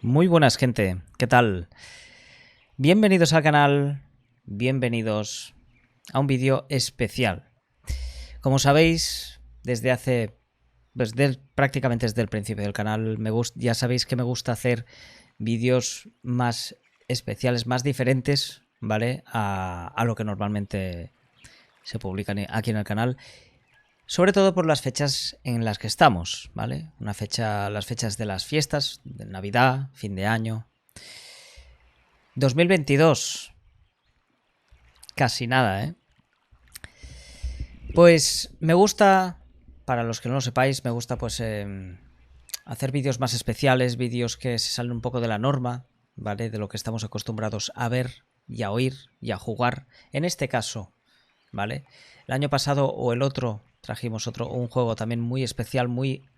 Muy buenas, gente, ¿qué tal? Bienvenidos al canal, bienvenidos a un vídeo especial. Como sabéis, prácticamente desde el principio del canal, ya sabéis que me gusta hacer vídeos más especiales, más diferentes, ¿vale? A lo que normalmente se publica aquí en el canal. Sobre todo por las fechas en las que estamos, ¿vale? Las fechas de las fiestas, de Navidad, fin de año. 2022. Casi nada, ¿eh? Pues me gusta, para los que no lo sepáis, me gusta pues hacer vídeos más especiales, vídeos que se salen un poco de la norma, ¿vale? De lo que estamos acostumbrados a ver y a oír y a jugar. En este caso, ¿vale? El año pasado o el otro trajimos un juego también muy especial, muy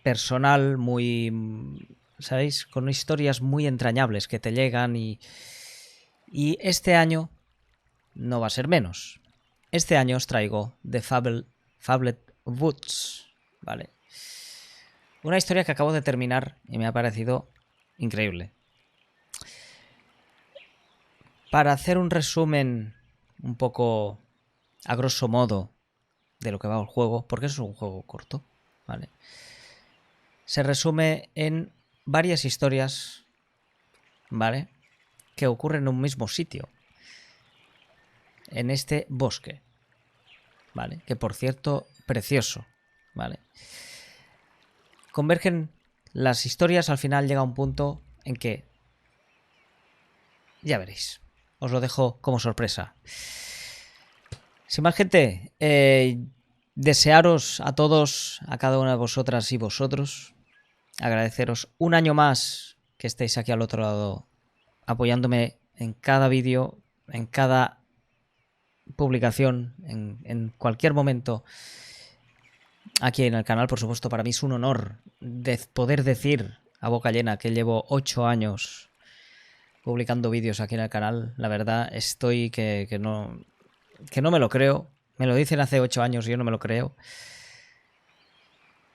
personal, muy, ¿sabéis? Con historias muy entrañables que te llegan y este año no va a ser menos. Este año os traigo The Fabled Woods, ¿vale? Una historia que acabo de terminar y me ha parecido increíble. Para hacer un resumen un poco a grosso modo de lo que va el juego, porque es un juego corto, ¿vale? Se resume en varias historias, ¿vale? Que ocurren en un mismo sitio, en este bosque, ¿vale? Que por cierto, precioso, ¿vale? Convergen las historias, al final llega un punto en que, ya veréis, os lo dejo como sorpresa. Sin más, gente, desearos a todos, a cada una de vosotras y vosotros, agradeceros un año más que estéis aquí al otro lado, apoyándome en cada vídeo, en cada publicación, en cualquier momento aquí en el canal. Por supuesto, para mí es un honor poder decir a boca llena que llevo 8 años publicando vídeos aquí en el canal. La verdad, estoy que no me lo creo. Me lo dicen hace 8 años y yo no me lo creo.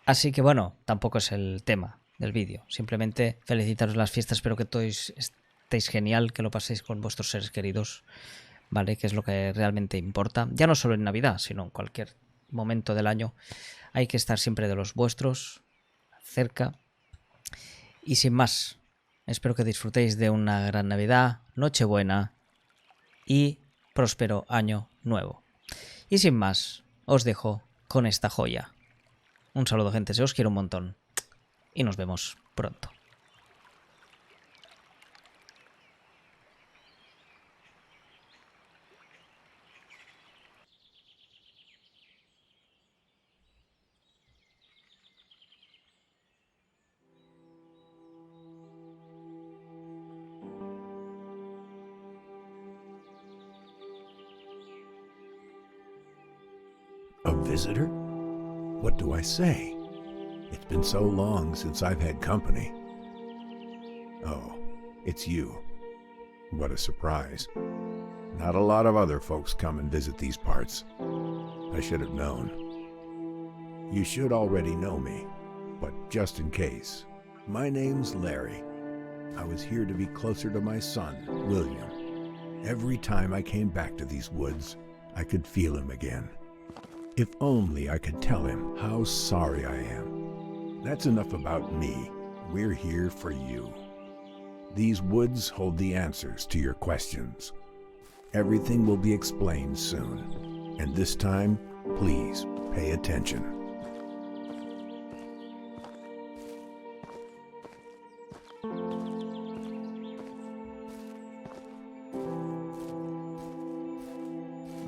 Así que bueno, tampoco es el tema del vídeo. Simplemente felicitaros las fiestas. Espero que todos estéis genial, que lo paséis con vuestros seres queridos, ¿vale? Que es lo que realmente importa. Ya no solo en Navidad, sino en cualquier momento del año. Hay que estar siempre de los vuestros, cerca. Y sin más, espero que disfrutéis de una gran Navidad, Nochebuena y próspero año nuevo. Y sin más, os dejo con esta joya. Un saludo, gente, se os quiero un montón. Y nos vemos pronto. A visitor? What do I say? It's been so long since I've had company. Oh, it's you. What a surprise. Not a lot of other folks come and visit these parts. I should have known. You should already know me, but just in case. My name's Larry. I was here to be closer to my son, William. Every time I came back to these woods, I could feel him again. If only I could tell him how sorry I am. That's enough about me. We're here for you. These woods hold the answers to your questions. Everything will be explained soon. And this time, please pay attention.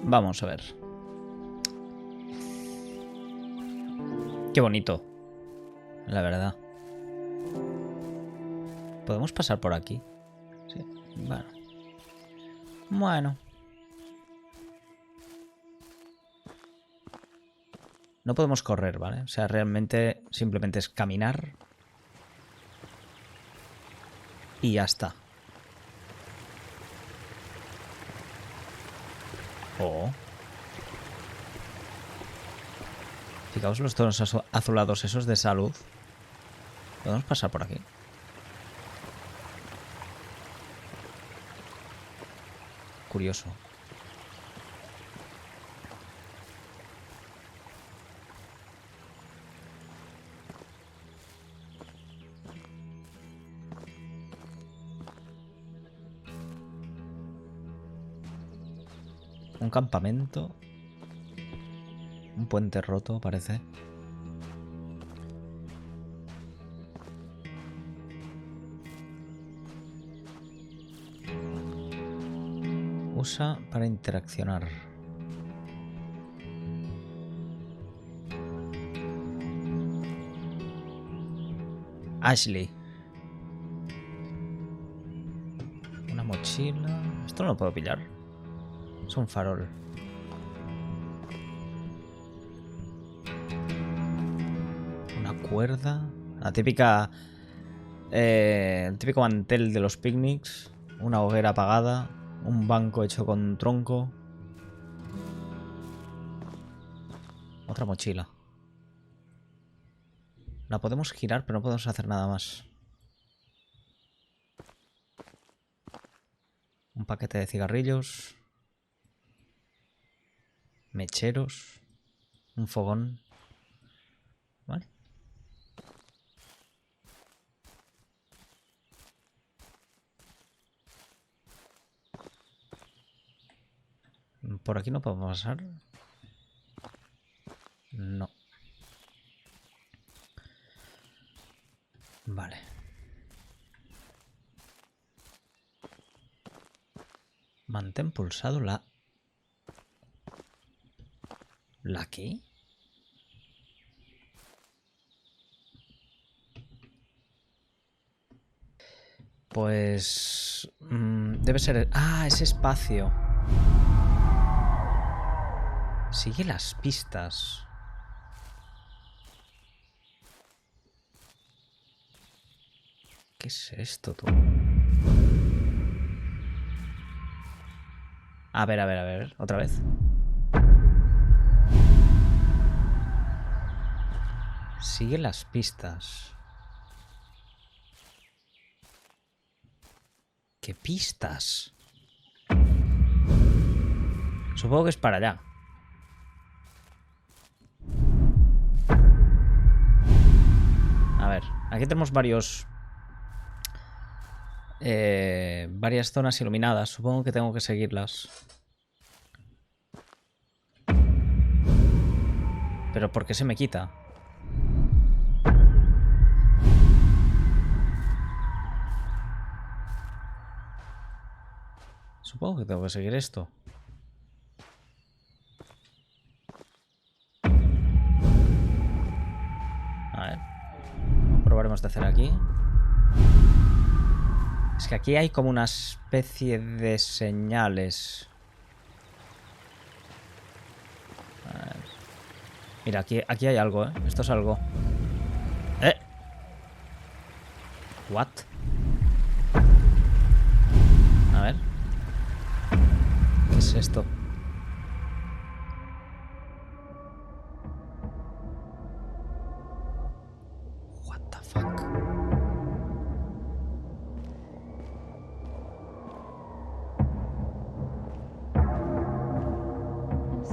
Vamos a ver. Qué bonito, la verdad. ¿Podemos pasar por aquí? Sí, bueno. Bueno. No podemos correr, ¿vale? O sea, realmente simplemente es caminar. Y ya está. Oh. Fijaos los tonos azulados esos de salud. ¿Podemos pasar por aquí? curioso. Un campamento. Un puente roto, parece. Usa para interaccionar. Ashley. Una mochila. Esto no lo puedo pillar. Es un farol. Una cuerda. La típica... el típico mantel de los picnics. Una hoguera apagada. Un banco hecho con tronco. Otra mochila. La podemos girar, pero no podemos hacer nada más. Un paquete de cigarrillos. Mecheros. Un fogón. Vale. ¿Por aquí no podemos pasar? No. Vale. Mantén pulsado la... ¿La qué? Pues... debe ser... Ah, ese espacio. Sigue las pistas. ¿Qué es esto, tú? A ver, otra vez. Sigue las pistas. ¿Qué pistas? Supongo que es para allá. A ver, aquí tenemos varias zonas iluminadas. Supongo que tengo que seguirlas. Pero ¿por qué se me quita? Supongo que tengo que seguir esto. A ver. Probaremos de hacer aquí. Es que aquí hay como una especie de señales. A ver. Mira, aquí hay algo, ¿eh? Esto es algo. ¿Eh? ¿What? A ver. ¿Qué es esto? What the fuck?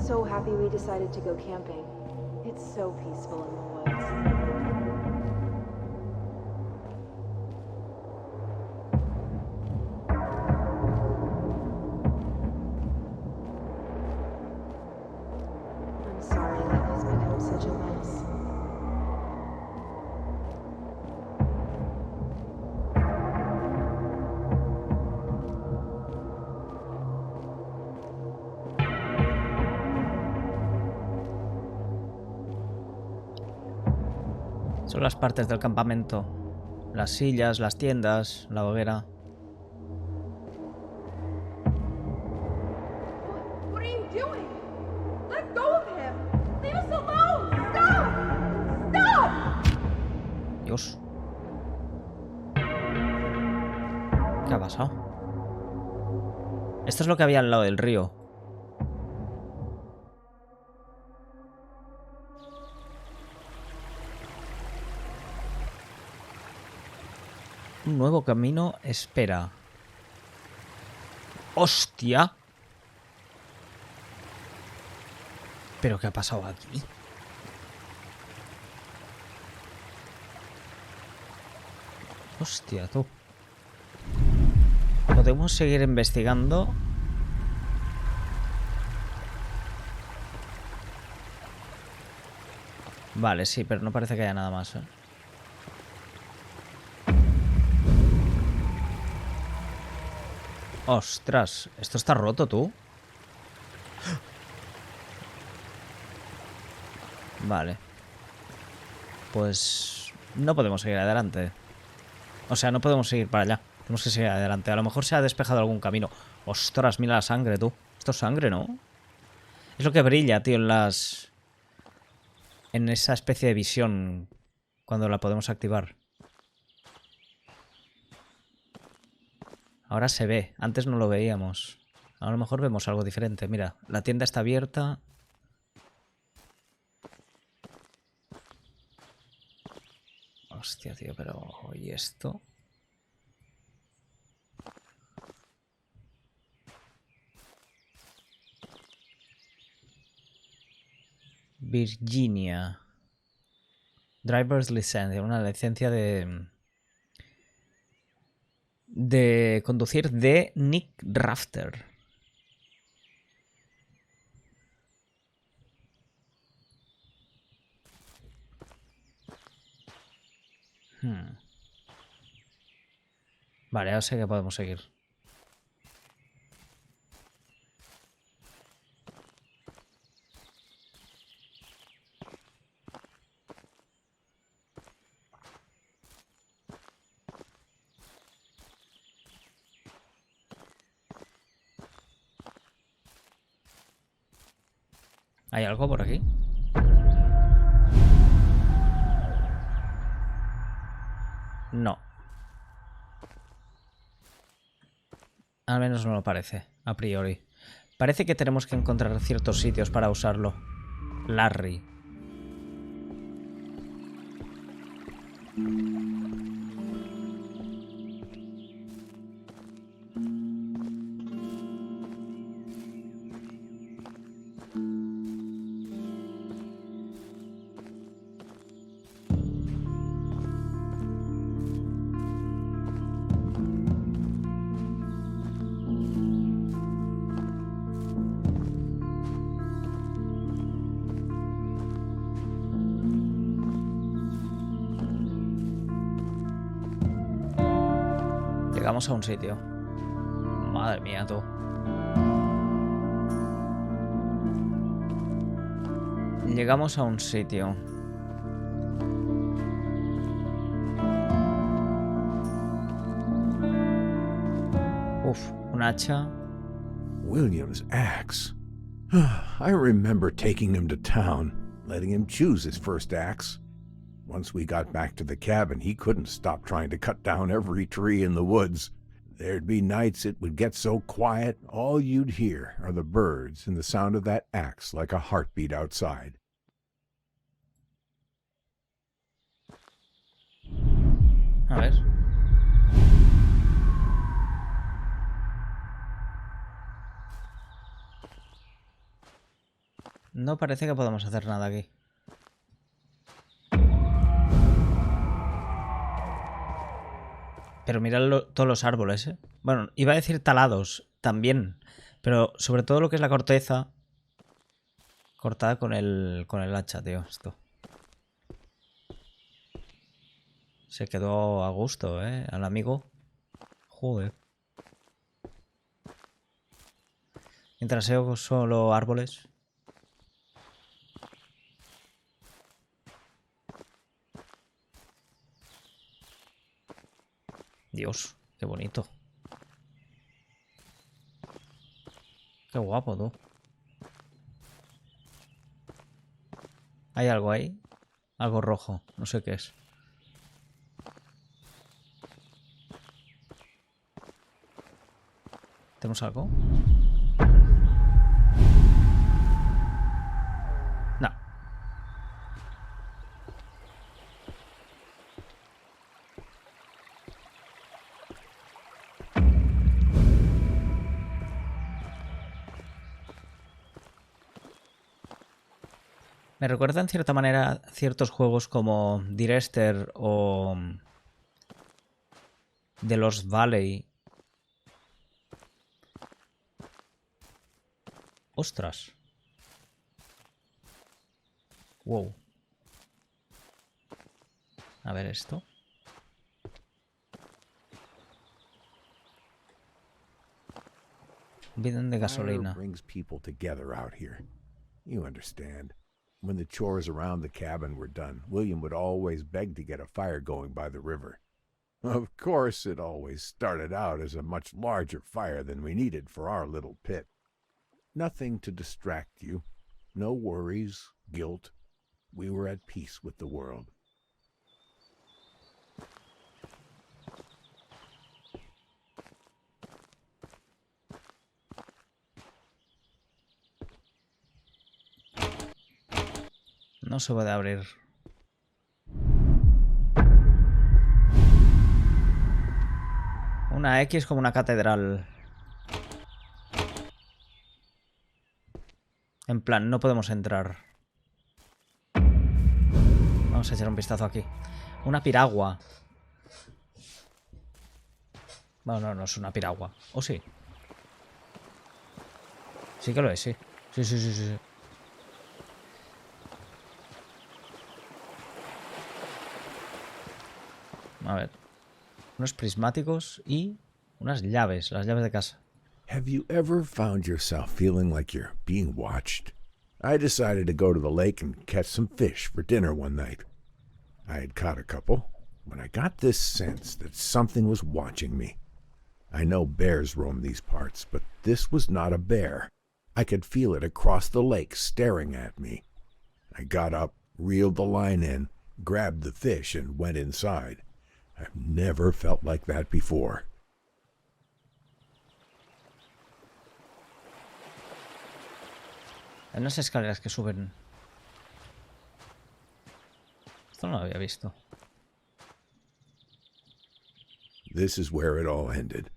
So happy we decided to go camping. It's so peaceful in the woods. I'm sorry life has become such a mess. Son las partes del campamento. Las sillas, las tiendas, la hoguera. What are you doing? Let go of him! Leave us alone! Stop! Stop! Dios. ¿Qué ha pasado? Esto es lo que había al lado del río. Un nuevo camino espera. ¡Hostia! ¿Pero qué ha pasado aquí? Hostia, tú. Podemos seguir investigando. Vale, sí, pero no parece que haya nada más, ¿eh? Ostras, esto está roto, tú. Vale. Pues no podemos seguir adelante. O sea, no podemos seguir para allá. Tenemos que seguir adelante. A lo mejor se ha despejado algún camino. Ostras, mira la sangre, tú. Esto es sangre, ¿no? Es lo que brilla, tío, en las... En esa especie de visión cuando la podemos activar. Ahora se ve. Antes no lo veíamos. A lo mejor vemos algo diferente. Mira, la tienda está abierta. Hostia, tío, pero... ¿Y esto? Virginia. Driver's License. Una licencia de conducir de Nick Rafter. Vale, ahora sé que podemos seguir. ¿Hay algo por aquí? No. Al menos no lo parece, a priori. Parece que tenemos que encontrar ciertos sitios para usarlo. Larry. Llegamos a un sitio. Madre mía, tú. Llegamos a un sitio. Uf, un hacha. William's axe. I remember taking him to town, letting him choose his first axe. Once we got back to the cabin, he couldn't stop trying to cut down every tree in the woods. There'd be nights it would get so quiet, all you'd hear are the birds and the sound of that axe like a heartbeat outside. A ver. No parece que podamos hacer nada aquí. Pero mirad todos los árboles, ¿eh? Bueno, iba a decir talados también. Pero sobre todo lo que es la corteza cortada con el hacha, tío. Esto. Se quedó a gusto, ¿eh? Al amigo. Joder. Mientras veo solo árboles. Dios, qué bonito. Qué guapo, tú. ¿Hay algo ahí? Algo rojo, no sé qué es. ¿Tenemos algo? No. Me recuerda en cierta manera ciertos juegos como Direster o The Lost Valley. ¡Ostras! Wow. A ver esto. Bidón de Fire gasolina. brings people together out here. You understand. When the chores around the cabin were done, William would always beg to get a fire going by the river. Of course, it always started out as a much larger fire than we needed for our little pit. Nothing to distract you. No worries, guilt. We were at peace with the world. No se puede abrir. Una X como una catedral. En plan, no podemos entrar. Vamos a echar un vistazo aquí. Una piragua. Bueno, no, no es una piragua. ¿O sí? Sí que lo es, sí. Sí, sí, sí, sí, sí. A ver. Unos prismáticos y unas llaves. Las llaves de casa. Have you ever found yourself feeling like you're being watched? I decided to go to the lake and catch some fish for dinner one night. I had caught a couple when I got this sense that something was watching me. I know bears roam these parts, but this was not a bear. I could feel it across the lake staring at me. I got up, reeled the line in, grabbed the fish, and went inside. I've never felt like that before. Hay unas escaleras que suben. Esto no lo había visto. This is where it all ended.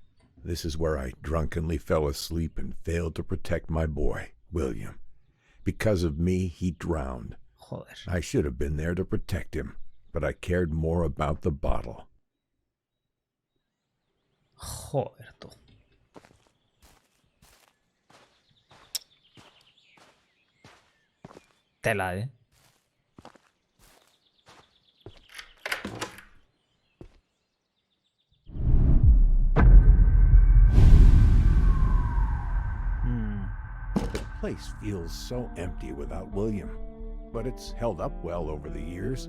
This is where I drunkenly fell asleep and failed to protect my boy, William. Because of me, he drowned. Joder. I should have been there to protect him, but I cared more about the bottle. Joder, tú. Tela, ¿eh? The place feels so empty without William, but it's held up well over the years.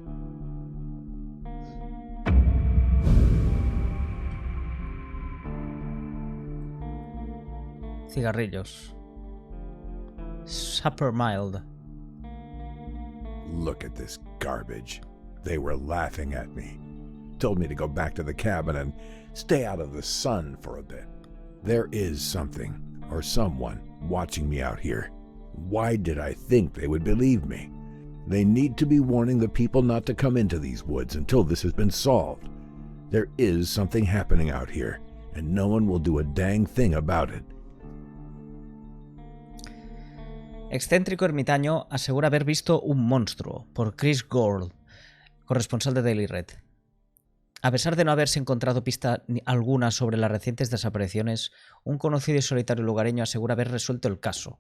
Cigarrillos. Super mild. Look at this garbage. They were laughing at me. Told me to go back to the cabin and stay out of the sun for a bit. There is something, or someone, watching me out here. Why did I think they would believe me? They need to be warning the people not to come into these woods until this has been solved. There is something happening out here, and no one will do a dang thing about it. Excéntrico ermitaño asegura haber visto un monstruo, por Chris Gould, corresponsal de Daily Red. A pesar de no haberse encontrado pista alguna sobre las recientes desapariciones, un conocido y solitario lugareño asegura haber resuelto el caso.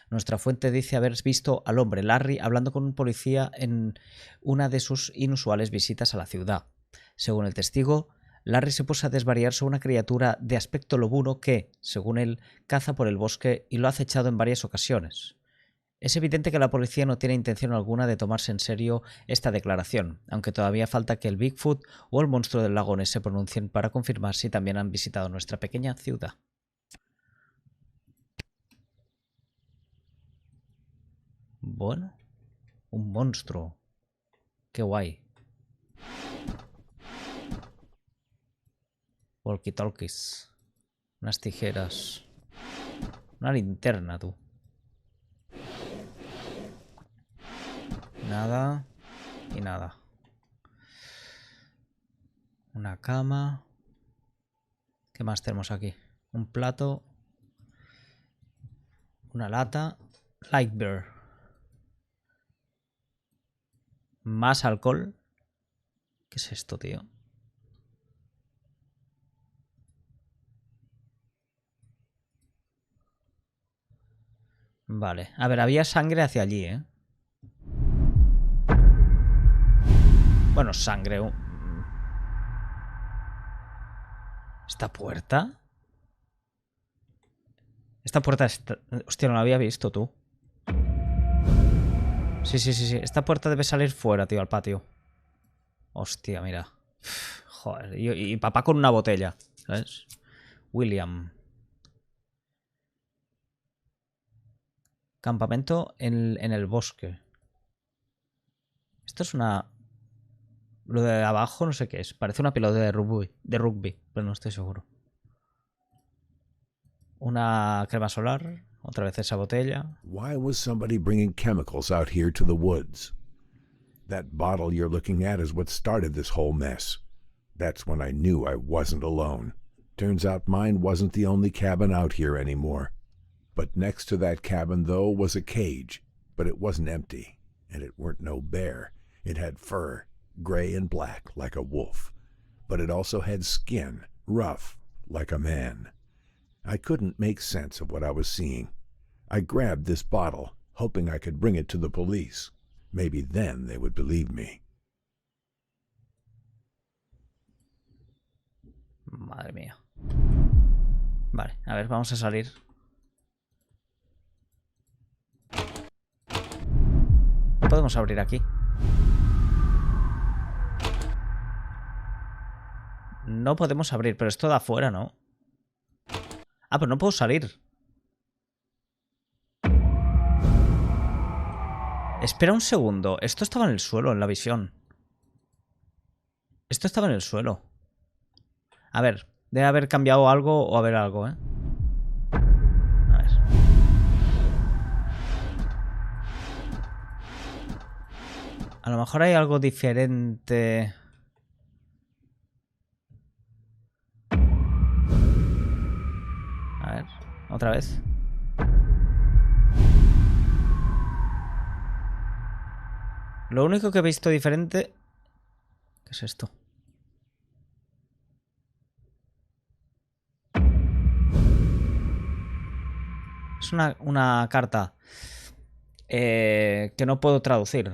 Nuestra fuente dice haber visto al hombre Larry hablando con un policía en una de sus inusuales visitas a la ciudad. Según el testigo, Larry se puso a desvariar sobre una criatura de aspecto lobuno que, según él, caza por el bosque y lo ha acechado en varias ocasiones. Es evidente que la policía no tiene intención alguna de tomarse en serio esta declaración, aunque todavía falta que el Bigfoot o el monstruo del lago Ness se pronuncien para confirmar si también han visitado nuestra pequeña ciudad. Bueno, un monstruo. Qué guay. Walkie-talkies. Unas tijeras. Una linterna, tú. Nada y nada. Una cama. ¿Qué más tenemos aquí? Un plato. Una lata. Light beer. Más alcohol. ¿Qué es esto, tío? Vale. A ver, había sangre hacia allí, ¿eh? Bueno, sangre. ¿Esta puerta? Esta puerta está... Hostia, no la había visto, tú. Sí, sí, sí, sí. Esta puerta debe salir fuera, tío, al patio. Hostia, mira. Joder. Y papá con una botella, ¿sabes? William. Campamento en el bosque. Esto es una... Lo de abajo no sé qué es. Parece una pelota de rugby, pero no estoy seguro. Una crema solar. Otra vez esa botella. Why was somebody bringing chemicals out here to the woods? That bottle you're looking at is what started this whole mess. That's when I knew I wasn't alone. Turns out mine wasn't the only cabin out here anymore. But next to that cabin, though, was a cage. But it wasn't empty, and it weren't no bear. It had fur, gray and black, like a wolf. But it also had skin, rough, like a man. I couldn't make sense of what I was seeing. I grabbed this bottle, hoping I could bring it to the police. Maybe then they would believe me. Madre mía. Vale, a ver, vamos a salir. Podemos abrir aquí. No podemos abrir, pero esto da afuera, ¿no? Ah, pero no puedo salir. Espera un segundo. Esto estaba en el suelo, en la visión. Esto estaba en el suelo. A ver, debe haber cambiado algo o haber algo, ¿eh? A ver. A lo mejor hay algo diferente. A ver, otra vez. Lo único que he visto diferente... ¿Qué es esto? Es una carta que no puedo traducir.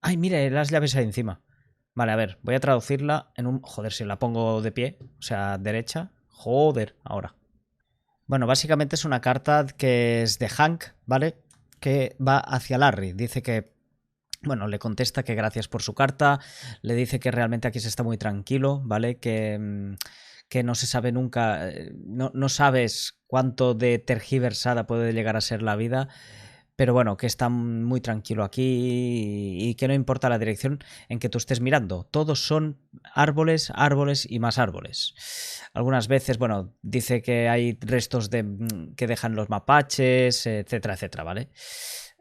Ay, mire, las llaves ahí encima. Vale, a ver, voy a traducirla en un... Joder, si la pongo de pie, o sea, derecha. Joder, ahora. Bueno, básicamente es una carta que es de Hank, ¿vale? Que va hacia Larry. Dice que... Bueno, le contesta que gracias por su carta, le dice que realmente aquí se está muy tranquilo, ¿vale? Que no se sabe nunca, no sabes cuánto de tergiversada puede llegar a ser la vida, pero bueno, que está muy tranquilo aquí y que no importa la dirección en que tú estés mirando. Todos son árboles, árboles y más árboles. Algunas veces, bueno, dice que hay restos que dejan los mapaches, etcétera, etcétera, ¿vale?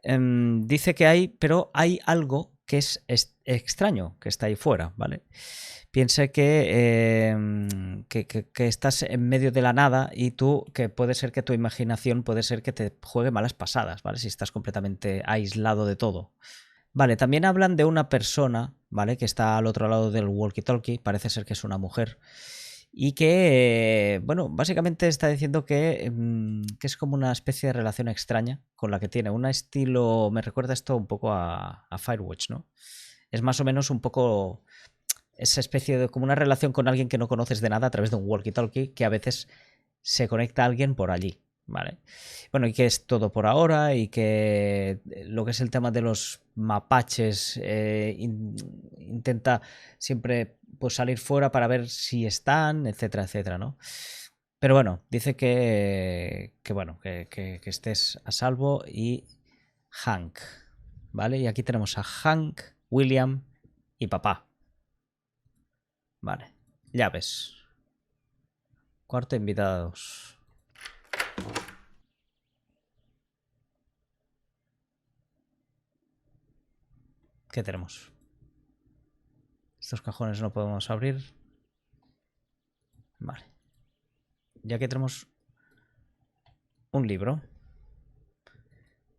Dice que hay, pero hay algo que es extraño, que está ahí fuera, ¿vale? Piense que estás en medio de la nada y tú, que puede ser que tu imaginación puede ser que te juegue malas pasadas, ¿vale? Si estás completamente aislado de todo. Vale, también hablan de una persona, ¿vale? Que está al otro lado del walkie-talkie, parece ser que es una mujer. Y que, bueno, básicamente está diciendo que es como una especie de relación extraña con la que tiene. Un estilo, me recuerda esto un poco a Firewatch, ¿no? Es más o menos un poco esa especie de como una relación con alguien que no conoces de nada a través de un walkie-talkie, que a veces se conecta a alguien por allí, ¿vale? Bueno, y que es todo por ahora y que lo que es el tema de los mapaches intenta siempre pues salir fuera para ver si están, etcétera, etcétera, ¿no? Pero bueno, dice que estés a salvo y Hank, ¿vale? Y aquí tenemos a Hank, William y papá. Vale, llaves. Cuarto invitados. ¿Qué tenemos? Estos cajones no podemos abrir. Vale. Y aquí tenemos un libro.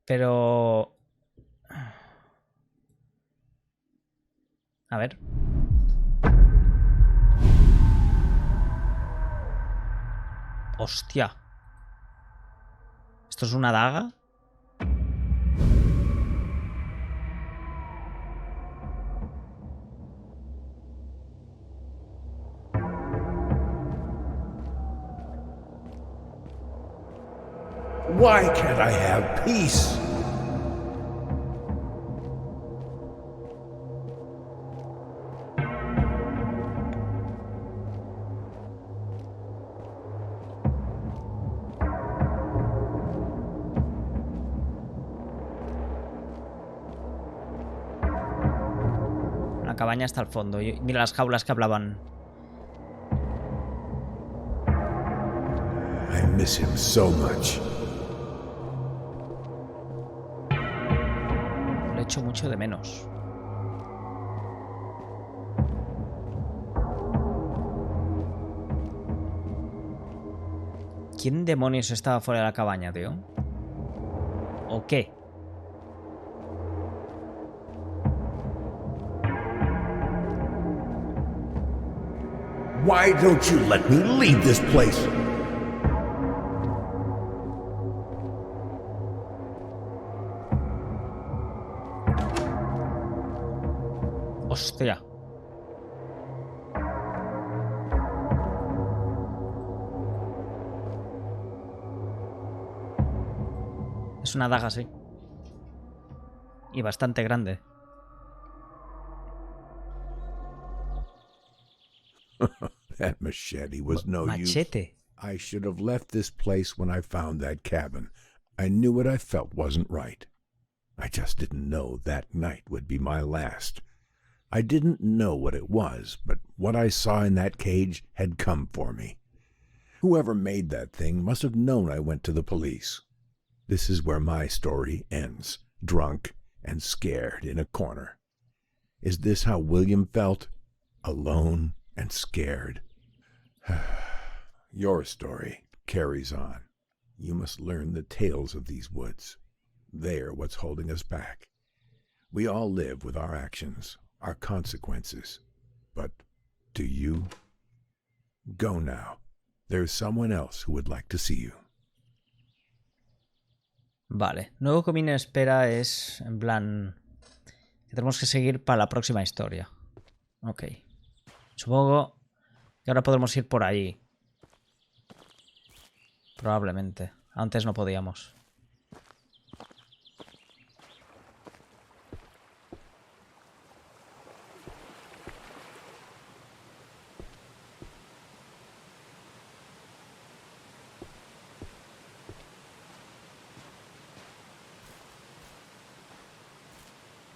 Pero... A ver. Hostia. ¿Esto es una daga? Why can't I have peace? La cabaña está al fondo. Y mira las jaulas que hablaban. I miss him so much. Lo echo mucho de menos. ¿Quién demonios estaba fuera de la cabaña, tío? ¿O qué? Why don't you let me leave this place? Hostia. Es una daga, sí. Y bastante grande. That machete was no use. Machete. I should have left this place when I found that cabin. I knew what I felt wasn't right. I just didn't know that night would be my last. I didn't know what it was, but what I saw in that cage had come for me. Whoever made that thing must have known I went to the police. This is where my story ends, drunk and scared in a corner. Is this how William felt? Alone and scared? Your story carries on. You must learn the tales of these woods. They're what's holding us back. We all live with our actions, our consequences. But do you? Go now. There's someone else who would like to see you. Vale. Nuevo comino en espera es en plan que tenemos que seguir para la próxima historia. Ok. Supongo que ahora podremos ir por ahí. Probablemente. Antes no podíamos.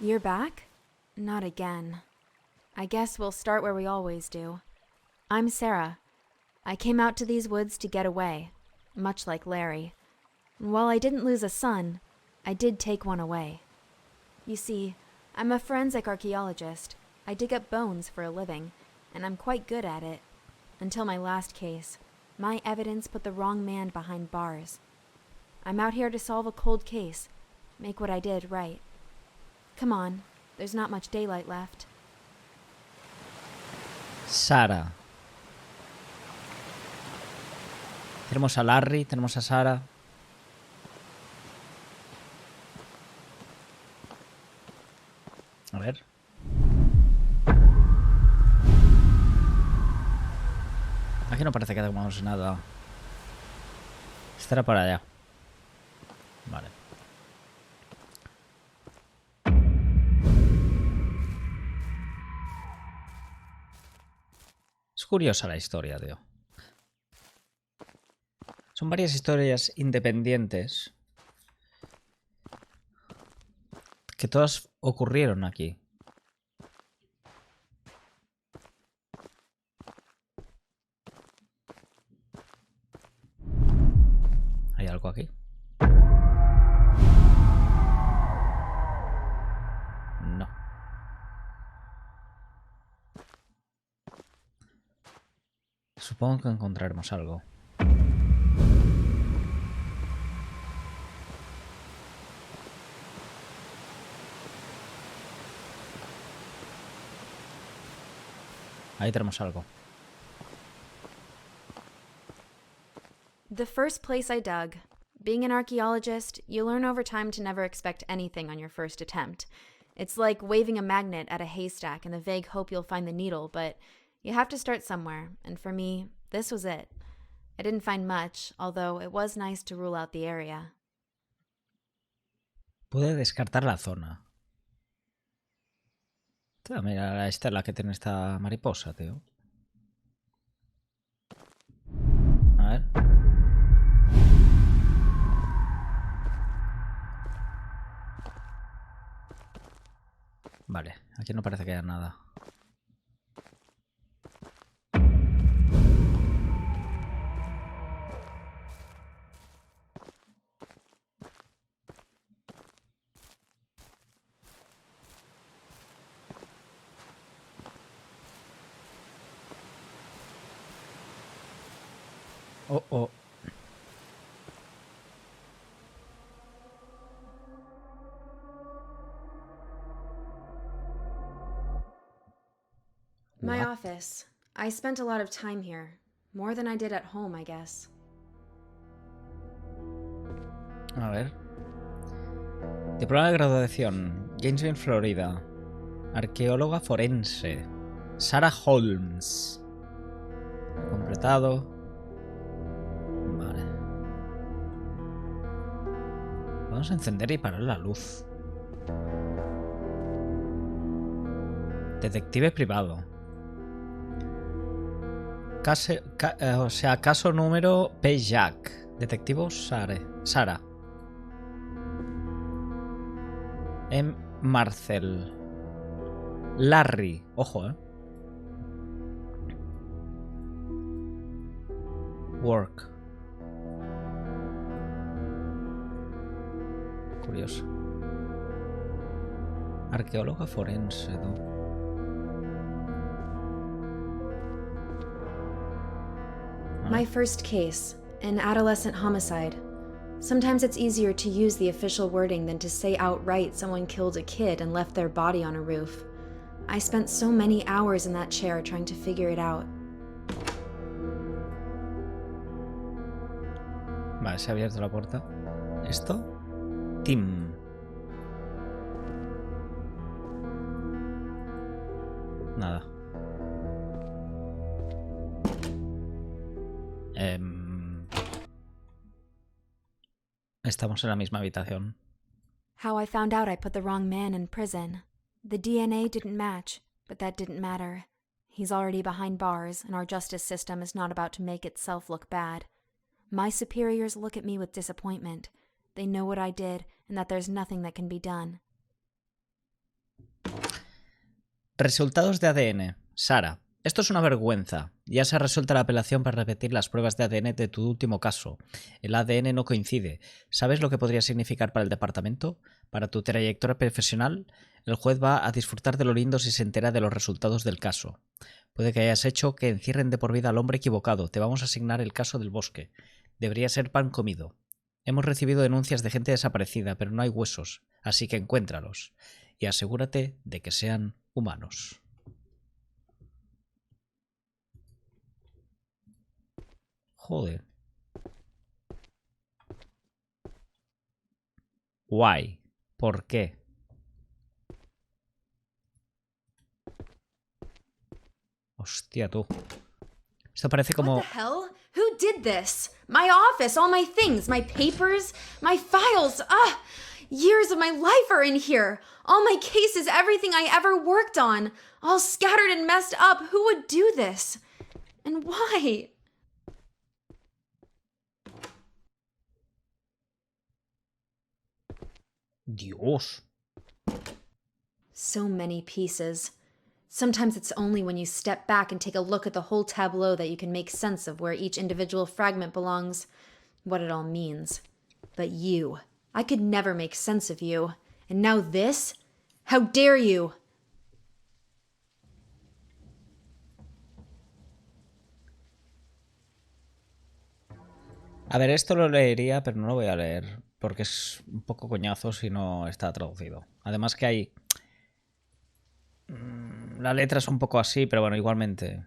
You're back? Not again. I guess we'll start where we always do. I'm Sarah. I came out to these woods to get away, much like Larry. While I didn't lose a son, I did take one away. You see, I'm a forensic archaeologist. I dig up bones for a living, and I'm quite good at it. Until my last case, my evidence put the wrong man behind bars. I'm out here to solve a cold case, make what I did right. Come on, there's not much daylight left. Sara. Tenemos a Larry, tenemos a Sara. A ver. Aquí no parece que tengamos nada. Estará para allá. Vale. Es curiosa la historia, tío. Son varias historias independientes que todas ocurrieron aquí. ¿Hay algo aquí? No. Supongo que encontraremos algo. Ahí tenemos algo. The first place I dug. Being an archaeologist, you learn over time to never expect anything on your first attempt. It's like waving a magnet at a haystack in the vague hope you'll find the needle, but you have to start somewhere, and for me, this was it. I didn't find much, although it was nice to rule out the area. Pude descartar la zona. Mira, esta es la que tiene esta mariposa, tío. A ver. Vale, aquí no parece que haya nada. Oh, oh. My What? office. I spent a lot of time here. More than I did at home, I guess. A ver. Diploma de graduación. Gainesville, Florida. Arqueóloga forense. Sarah Holmes. Completado. Vale. Vamos a encender y parar la luz. Detective privado. Caso número P. Jack. Detectivo Sara. M. Marcel. Larry. Ojo, Work. Curioso. Arqueóloga forense, ¿no? My first case, an adolescent homicide. Sometimes it's easier to use the official wording than to say outright someone killed a kid and left their body on a roof. I spent so many hours in that chair trying to figure it out. Vale, se ha abierto la puerta. ¿Esto? Tim. Nada. Estamos en la misma habitación. How I found out I put the wrong man in prison. The DNA didn't match, but that didn't matter. He's already behind bars, and our justice system is not about to make itself look bad. My superiors look at me with disappointment. They know what I did, and that there's nothing that can be done. Resultados de ADN. Sara. Esto es una vergüenza. Ya se ha resuelto la apelación para repetir las pruebas de ADN de tu último caso. El ADN no coincide. ¿Sabes lo que podría significar para el departamento? Para tu trayectoria profesional, el juez va a disfrutar de lo lindo si se entera de los resultados del caso. Puede que hayas hecho que encierren de por vida al hombre equivocado. Te vamos a asignar el caso del bosque. Debería ser pan comido. Hemos recibido denuncias de gente desaparecida, pero no hay huesos, así que encuéntralos. Y asegúrate de que sean humanos. Joder. Why? ¿Por qué? Hostia, tú. Esto parece como... What the hell? Who did this? My office, all my things, my papers, my files. Years of my life are in here. All my cases, everything I ever worked on. All scattered and messed up. Who would do this? And why? Dios. So many pieces. Sometimes it's only when you step back and take a look at the whole tableau that you can make sense of where each individual fragment belongs, what it all means. But you, I could never make sense of you. And now this? How dare you? A ver, esto lo leería, pero no lo voy a leer, porque es un poco coñazo si no está traducido. Además que hay La letra es un poco así, pero bueno, igualmente.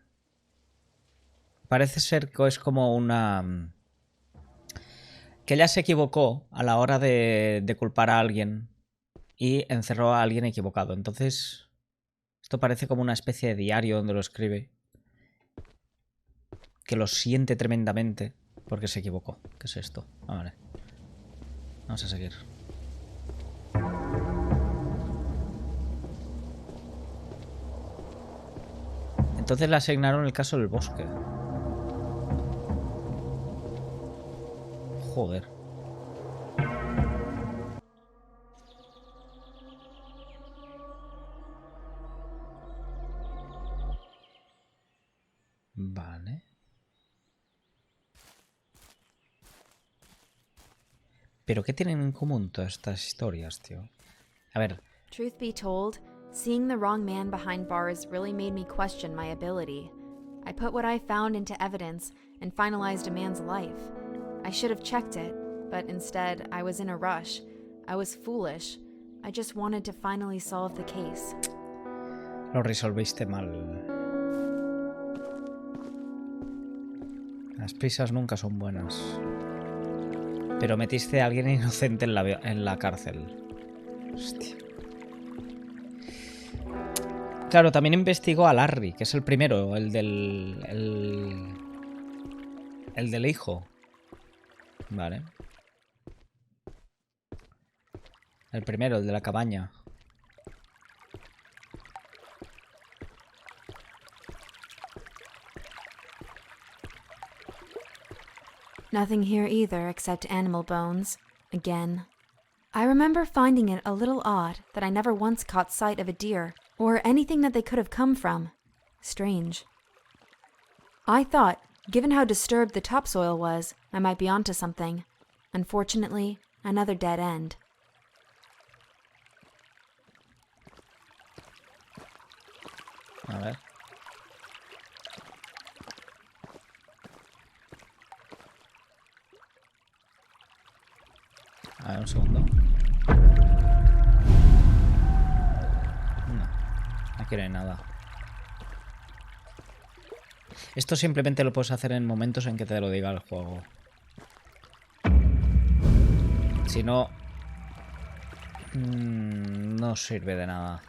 Parece ser que es como una... que ella se equivocó a la hora de culpar a alguien y encerró a alguien equivocado. Entonces, esto parece como una especie de diario donde lo escribe. Que lo siente tremendamente porque se equivocó. ¿Qué es esto? Ah, vale. Vamos a seguir. Entonces le asignaron el caso del bosque. Joder. Vale. ¿Pero qué tienen en común todas estas historias, tío? A ver, Truth be told, seeing the wrong man behind bars really made me question my ability. I put what I found into evidence and finalized a man's life. I should have checked it, but instead, I was in a rush. I was foolish. I just wanted to finally solve the case. lo resolviste mal. Las prisas nunca son buenas. Pero metiste a alguien inocente en la cárcel. Hostia. Claro, también investigó a Larry, que es el primero, el del... el del hijo. Vale. El primero, el de la cabaña. Nothing here either except animal bones. Again. I remember finding it a little odd that I never once caught sight of a deer or anything that they could have come from. Strange. I thought, given how disturbed the topsoil was, I might be onto something. Unfortunately, another dead end. A ver. A ver, un segundo. No, aquí no hay nada. Esto simplemente lo puedes hacer en momentos en que te lo diga el juego. Si no, no sirve de nada.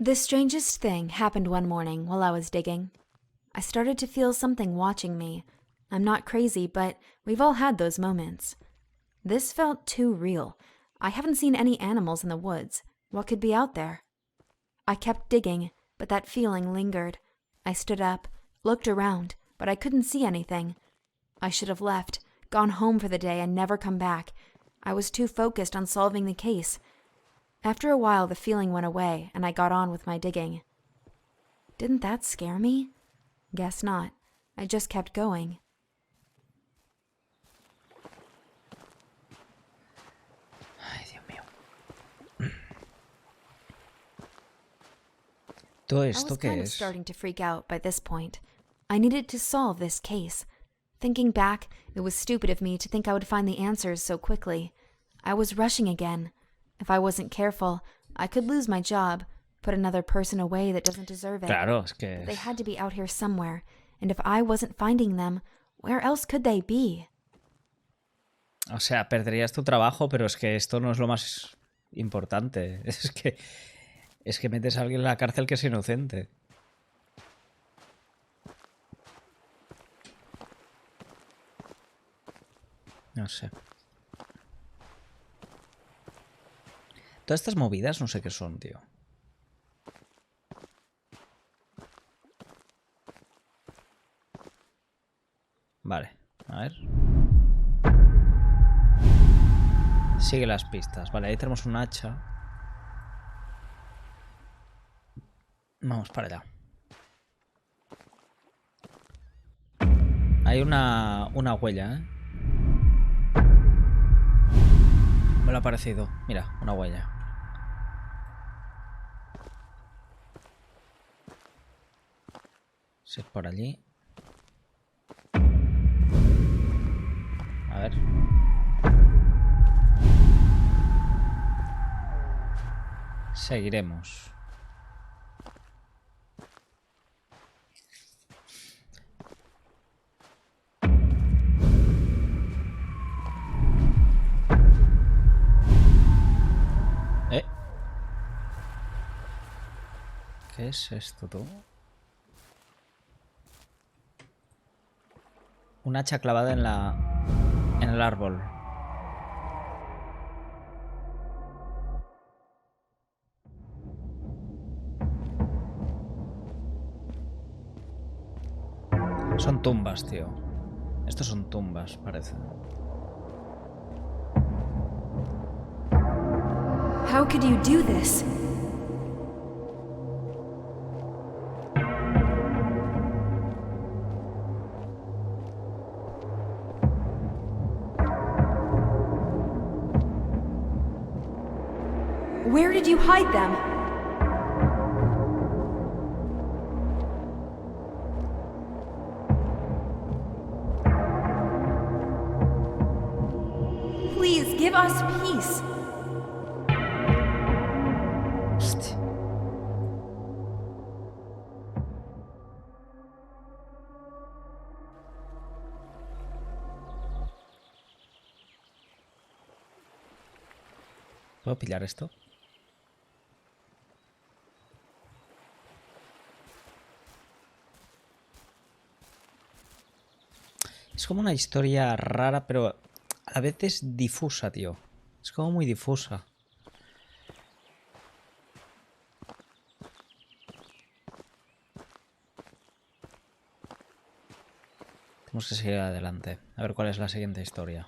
The strangest thing happened one morning while I was digging. I started to feel something watching me. I'm not crazy, but we've all had those moments. This felt too real. I haven't seen any animals in the woods. What could be out there? I kept digging, but that feeling lingered. I stood up, looked around, but I couldn't see anything. I should have left, gone home for the day and never come back. I was too focused on solving the case. After a while, the feeling went away, and I got on with my digging. Didn't that scare me? Guess not. I just kept going. Ay, Dios mío. ¿Todo I was esto kind qué of es? starting to freak out by this point. I needed to solve this case. Thinking back, it was stupid of me to think I would find the answers so quickly. I was rushing again. If I wasn't careful, I could lose my job, put another person away that doesn't deserve it. Claro, es que... They had to be out here somewhere, and if I wasn't finding them, where else could they be? O sea, perderías tu trabajo, pero es que esto no es lo más importante. Es que metes a alguien en la cárcel que es inocente. No sé. Todas estas movidas no sé qué son, tío. Vale, a ver. Sigue las pistas. Vale, ahí tenemos un hacha. Vamos para allá. Hay una huella, ¿eh? Me lo ha parecido. Mira, una huella. Vamos a ir por allí. A ver. Seguiremos. ¿Qué es esto, tú? Un hacha clavada en el árbol. Son tumbas, tío. Estos son tumbas, parece. How could you do this? Where did you hide them? Please give us peace. Hostia. ¿Puedo pillar esto? Es como una historia rara, pero a la vez es difusa, tío. Es como muy difusa. Tenemos que seguir adelante. A ver cuál es la siguiente historia.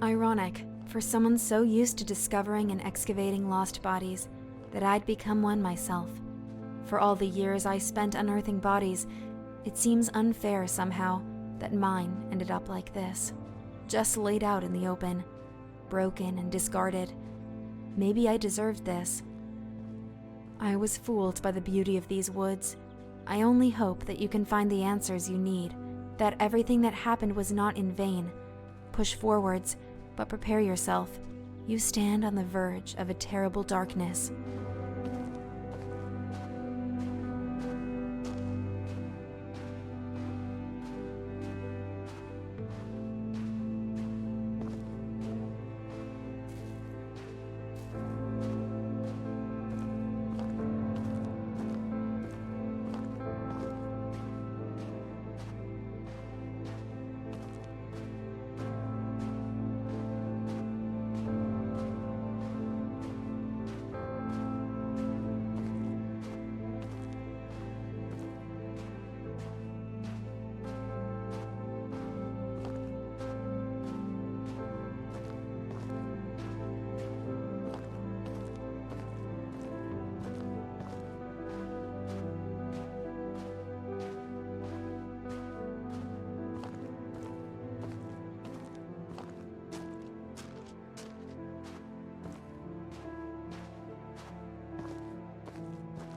Ironic, for someone so used to discovering and excavating lost bodies, that I'd become one myself. For all the years I spent unearthing bodies, it seems unfair somehow that mine ended up like this. Just laid out in the open, broken and discarded. Maybe I deserved this. I was fooled by the beauty of these woods. I only hope that you can find the answers you need, that everything that happened was not in vain. Push forwards, but prepare yourself. You stand on the verge of a terrible darkness.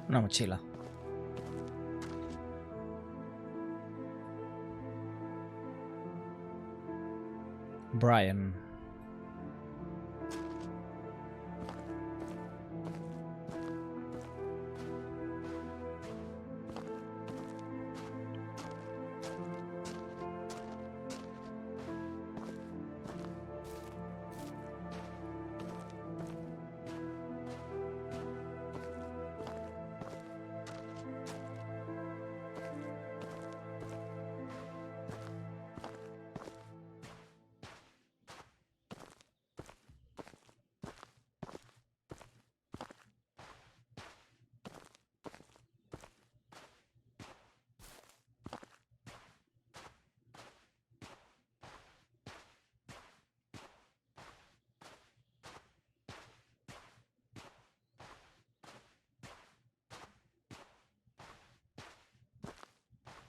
Una mochila. Brian.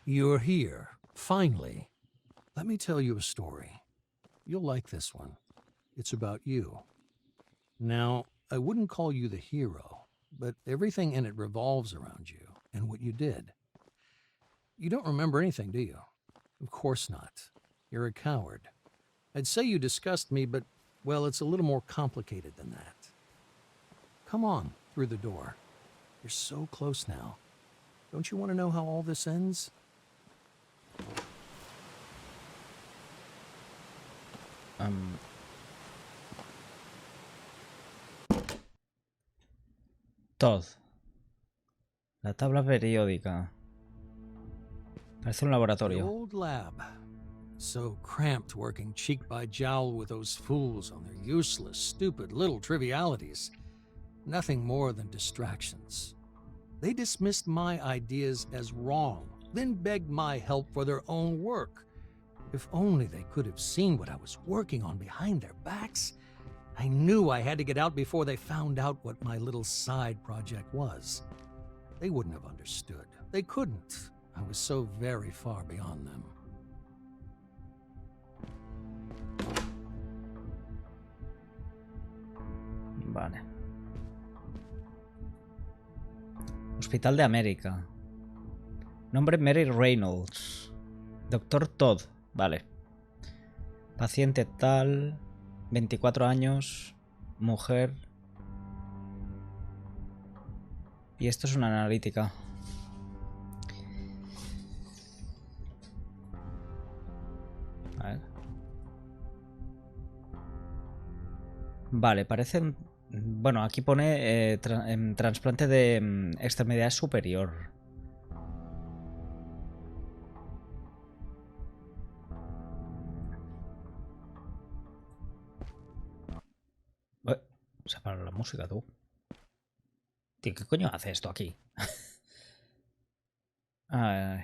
You're here, finally. Let me tell you a story. You'll like this one. It's about you. Now, I wouldn't call you the hero, but everything in it revolves around you and what you did. You don't remember anything, do you? Of course not. You're a coward. I'd say you disgust me, but, well, it's a little more complicated than that. Come on, through the door. You're so close now. Don't you want to know how all this ends? Todd. La tabla periódica. Parece un The laboratorio. old lab. So cramped working cheek by jowl with those fools on their useless, stupid little trivialities. Nothing more than distractions. They dismissed my ideas as wrong, then begged my help for their own work. If only they could have seen what I was working on behind their backs. I knew I had to get out before they found out what my little side project was. They wouldn't have understood. They couldn't. I was so very far beyond them. Vale. Hospital de América. Nombre Mary Reynolds. Doctor Todd. Vale. Paciente tal. 24 años. Mujer. Y esto es una analítica. A ver. Vale, parece... Bueno, aquí pone trasplante de extremidad superior. Se ha parado la música, tú. Tío, ¿qué coño hace esto aquí? Ay.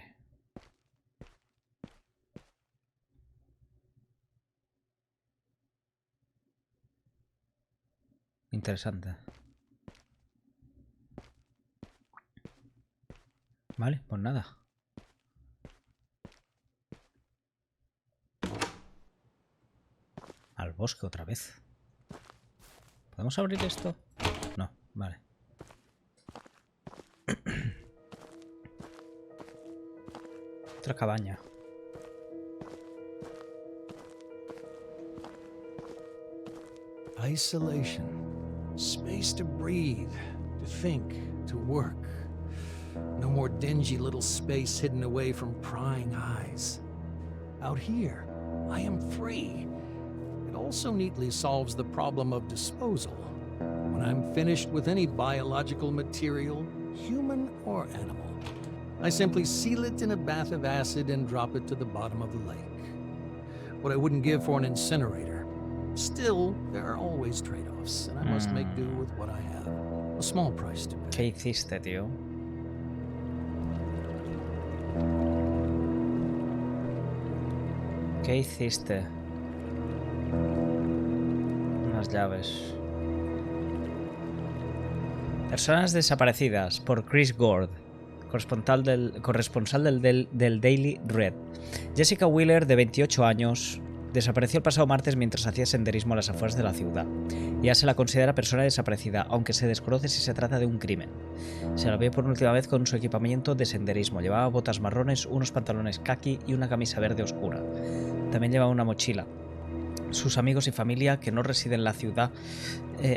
Interesante. Vale, pues nada. Al bosque otra vez. ¿Podemos abrir esto? No, vale. Otra cabaña. Isolation. Space to breathe, to think, to work. No more dingy little space hidden away from prying eyes. Out here, I am free. It also neatly solves the problem of disposal. When I'm finished with any biological material, human or animal, I simply seal it in a bath of acid and drop it to the bottom of the lake. What I wouldn't give for an incinerator. Still, there are always trade-offs, and I must make do with what I have. A small price to pay. ¿Qué hiciste, tío? ¿Qué hiciste? Unas llaves. Personas desaparecidas por Chris Gord, corresponsal del Daily Red. Jessica Wheeler, de 28 años, desapareció el pasado martes mientras hacía senderismo a las afueras de la ciudad. Ya se la considera persona desaparecida, aunque se desconoce si se trata de un crimen. Se la vio por última vez con su equipamiento de senderismo. Llevaba botas marrones, unos pantalones khaki y una camisa verde oscura. También llevaba una mochila. Sus amigos y familia, que no residen en la ciudad,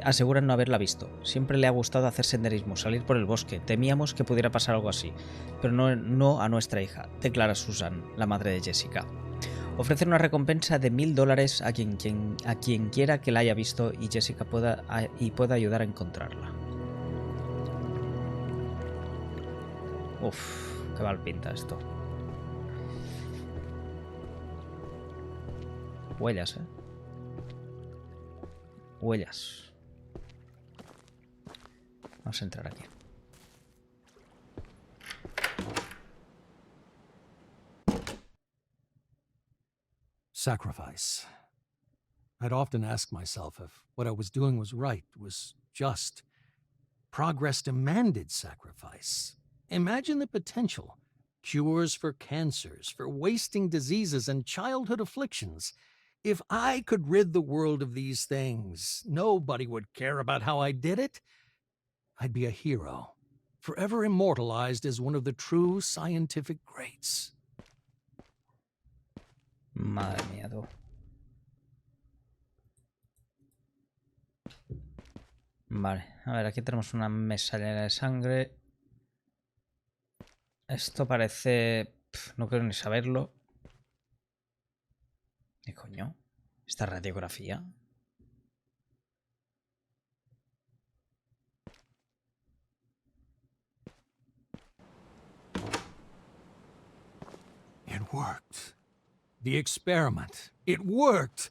aseguran no haberla visto. Siempre le ha gustado hacer senderismo, salir por el bosque. Temíamos que pudiera pasar algo así, pero no a nuestra hija, declara Susan, la madre de Jessica. Ofrecen una recompensa de $1000 a quien quiera que la haya visto y Jessica pueda ayudar a encontrarla. Uf, qué mal pinta esto. Huellas, Huellas. Vamos a entrar aquí. Sacrifice. I'd often ask myself if what I was doing was right, was just. Progress demanded sacrifice. Imagine the potential. cures for cancers, for wasting diseases and childhood afflictions. If I could rid the world of these things, nobody would care about how I did it. I'd be a hero, forever immortalized as one of the true scientific greats. Madre mía, tú. Vale, a ver, aquí tenemos una mesa llena de sangre. Esto parece... no quiero ni saberlo. ¿Qué coño? ¿Esta radiografía? It worked. The experiment. It worked.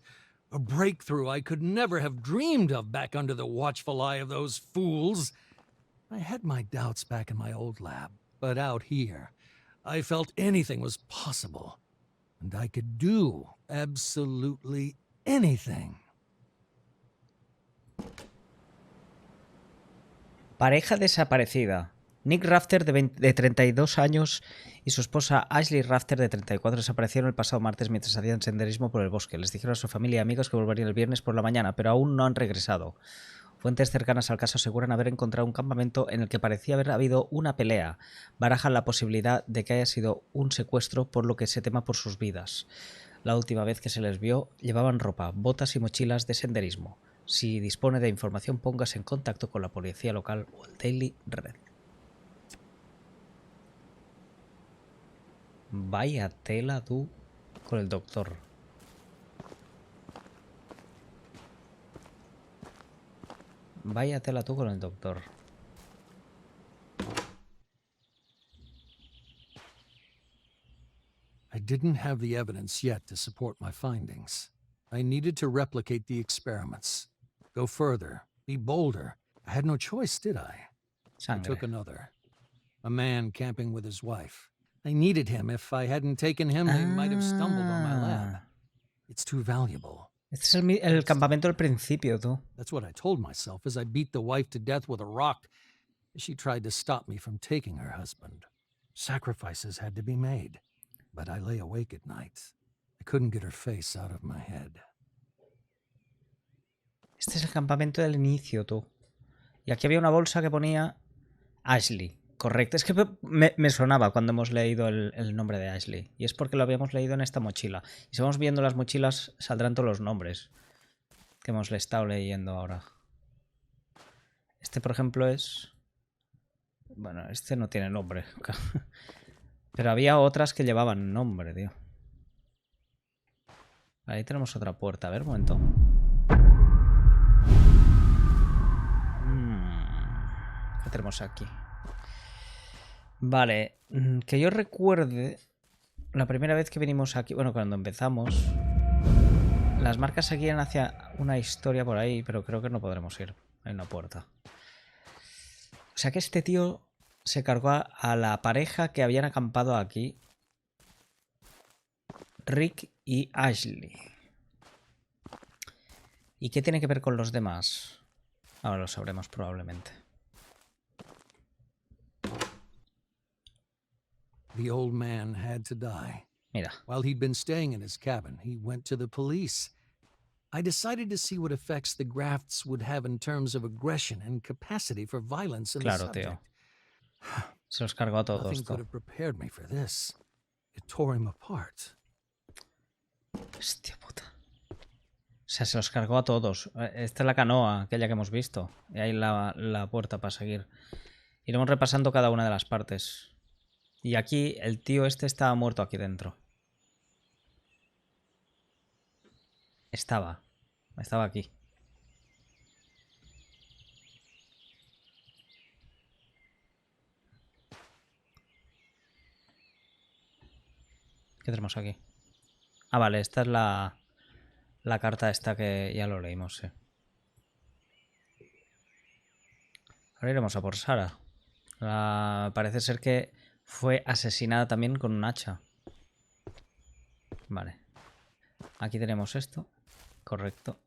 A breakthrough I could never have dreamed of back under the watchful eye of those fools. I had my doubts back in my old lab, but out here, I felt anything was possible. And I could do absolutely anything. Pareja desaparecida. Nick Rafter, de 32 años, y su esposa Ashley Rafter, de 34, desaparecieron el pasado martes mientras hacían senderismo por el bosque. Les dijeron a su familia y amigos que volverían el viernes por la mañana, pero aún no han regresado. Fuentes cercanas al caso aseguran haber encontrado un campamento en el que parecía haber habido una pelea. Barajan la posibilidad de que haya sido un secuestro, por lo que se tema por sus vidas. La última vez que se les vio, llevaban ropa, botas y mochilas de senderismo. Si dispone de información, póngase en contacto con la policía local o el Daily Red. Vaya tela tú con el doctor. Vaya tela tú con el doctor. I didn't have the evidence yet to support my findings. I needed to replicate the experiments. Go further. Be bolder. I had no choice, did I? I took another. A man camping with his wife. I needed him. If I hadn't taken him, they might have stumbled on my lab. It's too valuable. Este es el campamento del principio, tú. That's what I told myself as I beat the wife to death with a rock as she tried to stop me from taking her husband. Sacrifices had to be made, but I lay awake at night. I couldn't get her face out of my head. Este es el campamento del inicio, tú. Y aquí había una bolsa que ponía Ashley. Correcto. Es que me sonaba cuando hemos leído el nombre de Ashley. Y es porque lo habíamos leído en esta mochila. Y si vamos viendo las mochilas, saldrán todos los nombres que hemos estado leyendo ahora. Este, por ejemplo, es... Bueno, este no tiene nombre. Pero había otras que llevaban nombre, tío. Ahí tenemos otra puerta. A ver, un momento. ¿Qué tenemos aquí? Vale, que yo recuerde, la primera vez que venimos aquí, bueno, cuando empezamos, las marcas seguían hacia una historia por ahí, pero creo que no podremos ir. Hay una puerta. O sea que este tío se cargó a la pareja que habían acampado aquí, Rick y Ashley. ¿Y qué tiene que ver con los demás? Ahora lo sabremos probablemente. The old man had to die. Mira. While he'd been staying in his cabin, he went to the police. I decided to see what effects the grafts would have in terms of aggression and capacity for violence in the subject. Tío. Se los cargó a todos. Nothing could have prepared me for this. It tore him apart. Hostia puta. O sea, se los cargó a todos. Esta es la canoa, aquella que hemos visto. Y ahí la puerta para seguir. Iremos repasando cada una de las partes. Y aquí el tío este estaba muerto aquí dentro. Estaba aquí. ¿Qué tenemos aquí? Ah, vale, esta es la carta esta que ya lo leímos, sí. Ahora iremos a por Sara. Parece ser que fue asesinada también con un hacha. Vale. Aquí tenemos esto. Correcto.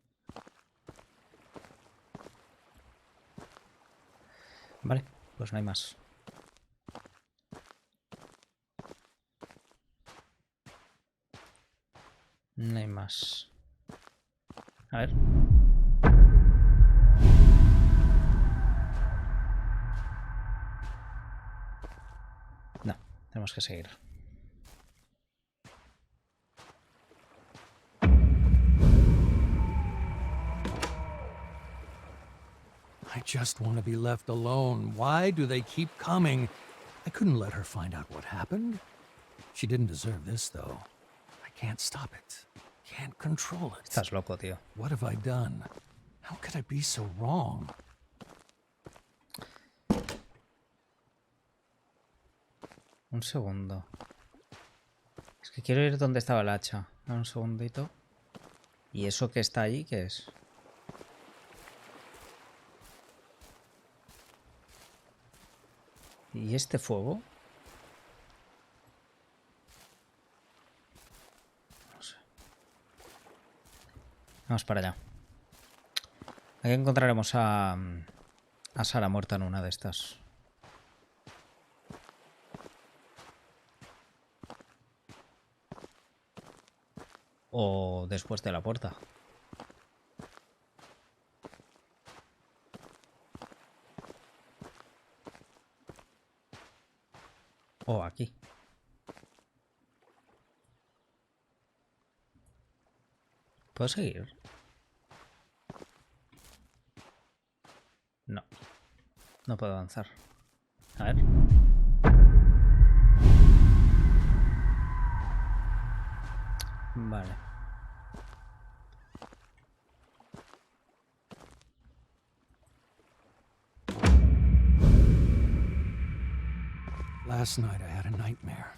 Vale, pues no hay más. No hay más. A ver. No, tenemos que seguir. I just want to be left alone. Why do they keep coming? I couldn't let her find out what happened. She didn't deserve this, though. I can't stop it. Can't control it. Estás loco, tío. What have I done? How could I be so wrong? Un segundo. Es que quiero ir donde estaba el hacha. Un segundito. ¿Y eso que está ahí qué es? ¿Y este fuego? No sé. Vamos para allá. Aquí encontraremos a Sara muerta en una de estas. O después de la puerta. O aquí. ¿Puedo seguir? No. No puedo avanzar. A ver. Vale. Last night I had a nightmare.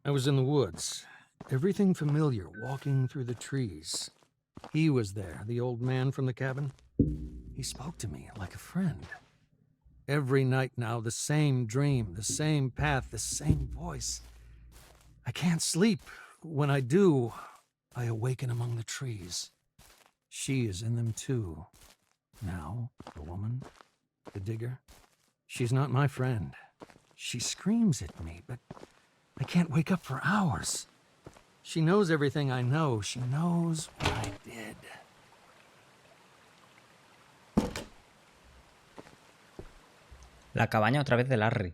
I was in the woods. Everything familiar, walking through the trees. He was there, the old man from the cabin. He spoke to me like a friend. Every night now, the same dream, the same path, the same voice. I can't sleep. When I do, I awaken among the trees. She is in them too. Now, the woman, the digger, she's not my friend. She screams at me, but I can't wake up for hours. She knows everything I know. She knows what I did. La cabaña otra vez de Larry.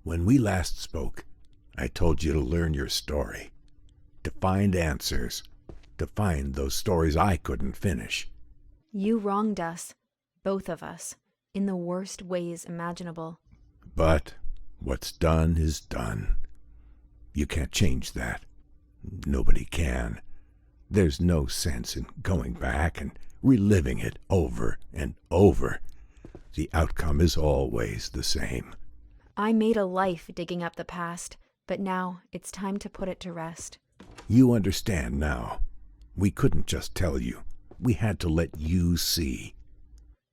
When we last spoke, I told you to learn your story, to find answers, to find those stories I couldn't finish. You wronged us, both of us, in the worst ways imaginable. But what's done is done. You can't change that. Nobody can. There's no sense in going back and reliving it over and over. The outcome is always the same. I made a life digging up the past, but now it's time to put it to rest. You understand now. We couldn't just tell you. We had to let you see.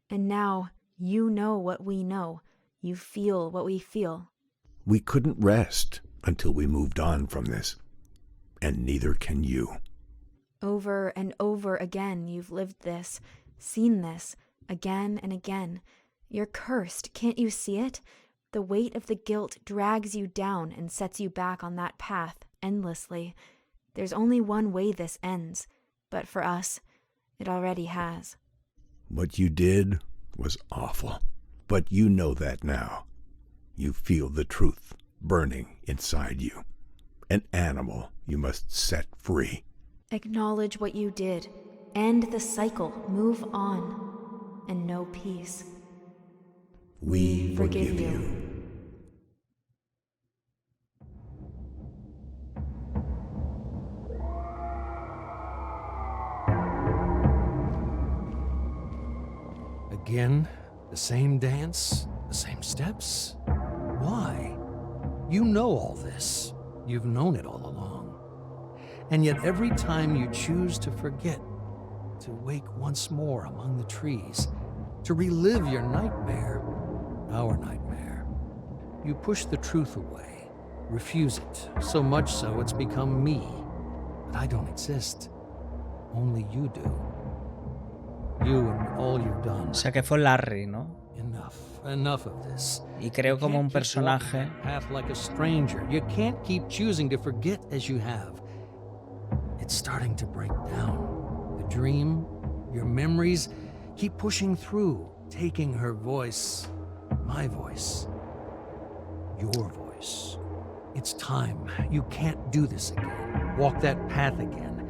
And now you know what we know. You feel what we feel. We couldn't rest until we moved on from this. And neither can you. Over and over again you've lived this, seen this, again and again. You're cursed, can't you see it? The weight of the guilt drags you down and sets you back on that path endlessly. There's only one way this ends, but for us, it already has. What you did was awful, but you know that now. You feel the truth burning inside you. An animal you must set free. Acknowledge what you did. End the cycle. Move on. And know peace. We forgive you. Again, the same dance, the same steps? Why? You know all this. You've known it all along. And yet every time you choose to forget, to wake once more among the trees, to relive your nightmare, our nightmare, you push the truth away, refuse it, so much so it's become me. But I don't exist. Only you do. You and all you've done. O sea que fue Larry, ¿no? Enough of this. Y creo como un personaje Path like a stranger. You can't keep choosing to forget as you have. It's starting to break down. The dream, your memories, keep pushing through, taking her voice, my voice, your voice. It's time. You can't do this again. Walk that path again.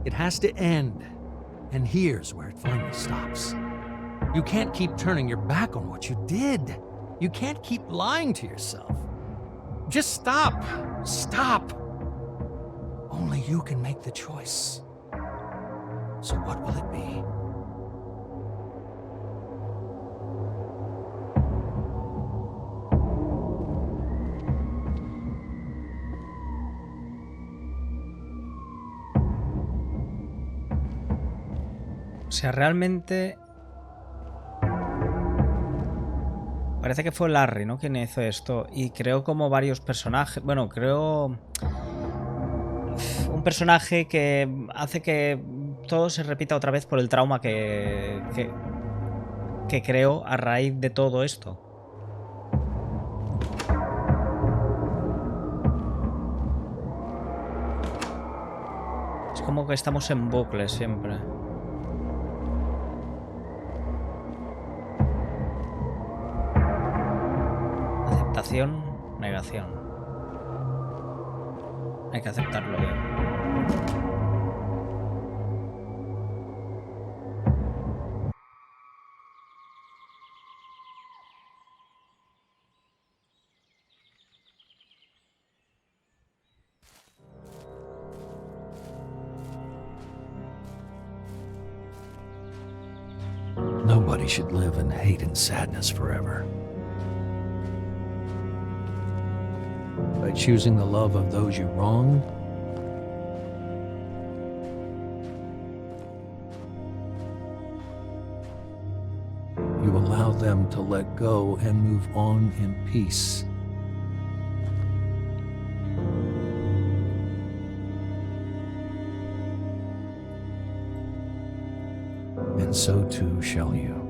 It has to end. And here's where it finally stops. You can't keep turning your back on what you did. You can't keep lying to yourself. Just stop. Stop. Only you can make the choice. So what will it be? O sea, realmente parece que fue Larry, ¿no?, quien hizo esto. Y creo como varios personajes. Bueno, creo un personaje que hace que todo se repita otra vez por el trauma que creó a raíz de todo esto. Es como que estamos en bucle siempre. Aceptación, negación. Hay que aceptarlo bien. Nobody should live in hate and sadness forever. By choosing the love of those you wronged, you allow them to let go and move on in peace. And so too shall you.